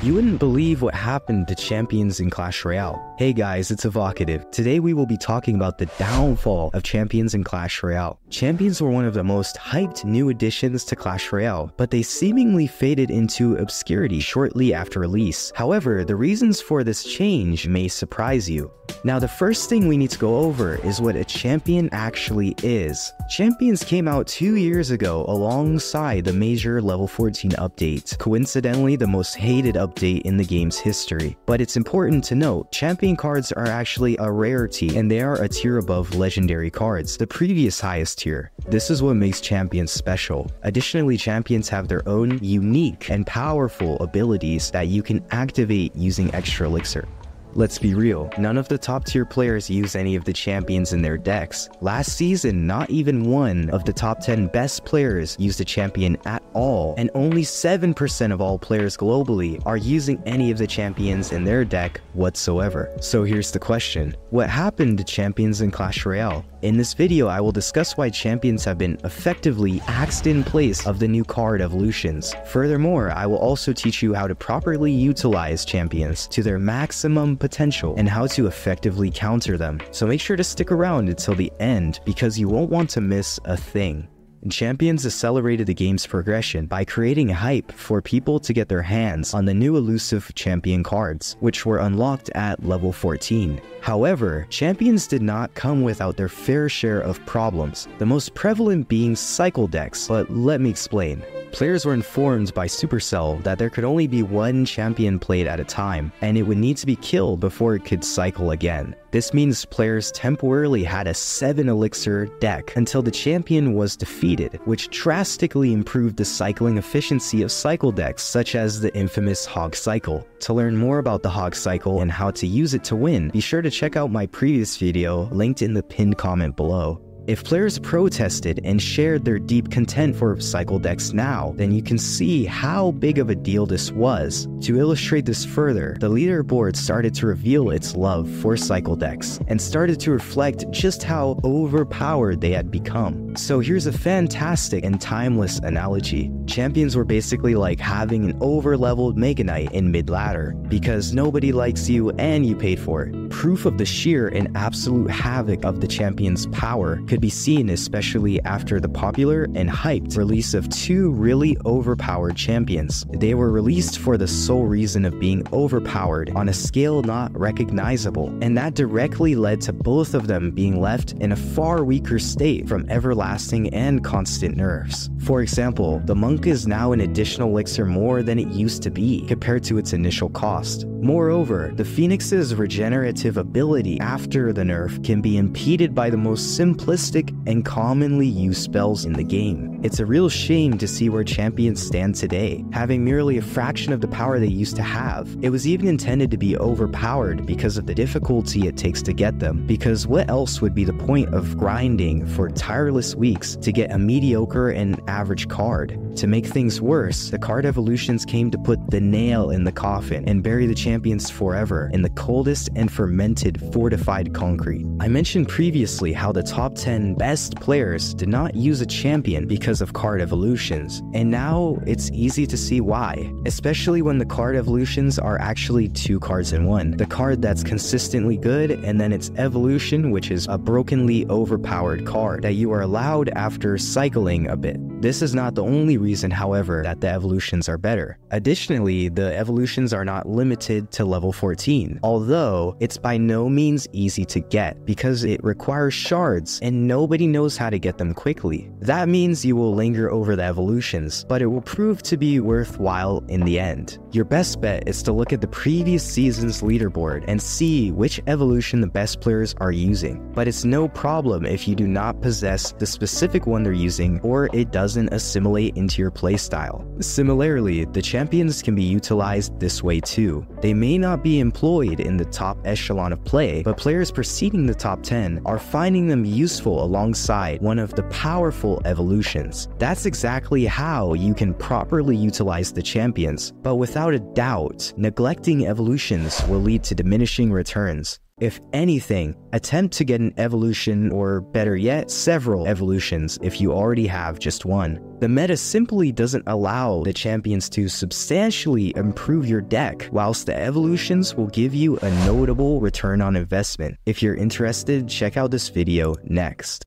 You wouldn't believe what happened to champions in Clash Royale. Hey guys, it's Evocative. Today we will be talking about the downfall of champions in Clash Royale. Champions were one of the most hyped new additions to Clash Royale, but they seemingly faded into obscurity shortly after release. However, the reasons for this change may surprise you. Now, the first thing we need to go over is what a champion actually is. Champions came out 2 years ago alongside the major level 14 update, coincidentally the most hated update in the game's history. But it's important to note, champion cards are actually a rarity and they are a tier above legendary cards, the previous highest tier. This is what makes champions special. Additionally, champions have their own unique and powerful abilities that you can activate using extra elixir. Let's be real, none of the top tier players use any of the champions in their decks. Last season, not even one of the top 10 best players used a champion at all, and only 7% of all players globally are using any of the champions in their deck whatsoever. So here's the question, what happened to champions in Clash Royale? In this video, I will discuss why champions have been effectively axed in place of the new card evolutions. Furthermore, I will also teach you how to properly utilize champions to their maximum potential and how to effectively counter them. So make sure to stick around until the end because you won't want to miss a thing. Champions accelerated the game's progression by creating hype for people to get their hands on the new elusive champion cards, which were unlocked at level 14. However, champions did not come without their fair share of problems, the most prevalent being cycle decks, but let me explain. Players were informed by Supercell that there could only be one champion played at a time, and it would need to be killed before it could cycle again. This means players temporarily had a 7 elixir deck until the champion was defeated, which drastically improved the cycling efficiency of cycle decks such as the infamous Hog Cycle. To learn more about the Hog Cycle and how to use it to win, be sure to check out my previous video linked in the pinned comment below. If players protested and shared their deep content for cycle decks now, then you can see how big of a deal this was. To illustrate this further, the leaderboard started to reveal its love for cycle decks and started to reflect just how overpowered they had become. So here's a fantastic and timeless analogy. Champions were basically like having an over-leveled Mega Knight in mid-ladder, because nobody likes you and you paid for it. Proof of the sheer and absolute havoc of the champion's power could be seen especially after the popular and hyped release of 2 really overpowered champions. They were released for the sole reason of being overpowered on a scale not recognizable, and that directly led to both of them being left in a far weaker state from everlasting and constant nerfs. For example, the Monk is now an additional elixir more than it used to be compared to its initial cost. Moreover, the Phoenix's regenerative ability after the nerf can be impeded by the most simplistic and commonly used spells in the game. It's a real shame to see where champions stand today, having merely a fraction of the power they used to have. It was even intended to be overpowered because of the difficulty it takes to get them, because what else would be the point of grinding for tireless weeks to get a mediocre and average card? To make things worse, the card evolutions came to put the nail in the coffin and bury the champions forever in the coldest and fermented fortified concrete. I mentioned previously how the top 10 best players did not use a champion because of card evolutions, and now it's easy to see why, especially when the card evolutions are actually 2 cards in one. The card that's consistently good, and then its evolution, which is a brokenly overpowered card that you are allowed after cycling a bit. This is not the only reason, however, that the evolutions are better. Additionally, the evolutions are not limited to level 14, although it's by no means easy to get because it requires shards and nobody knows how to get them quickly. That means you will linger over the evolutions, but it will prove to be worthwhile in the end. Your best bet is to look at the previous season's leaderboard and see which evolution the best players are using, but it's no problem if you do not possess the specific one they're using or it doesn't assimilate into your playstyle. Similarly, the champions can be utilized this way too. They may not be employed in the top echelon of play, but players preceding the top 10 are finding them useful alongside one of the powerful evolutions. That's exactly how you can properly utilize the champions, but without a doubt, neglecting evolutions will lead to diminishing returns. If anything, attempt to get an evolution, or better yet, several evolutions if you already have just one. The meta simply doesn't allow the champions to substantially improve your deck, whilst the evolutions will give you a notable return on investment. If you're interested, check out this video next.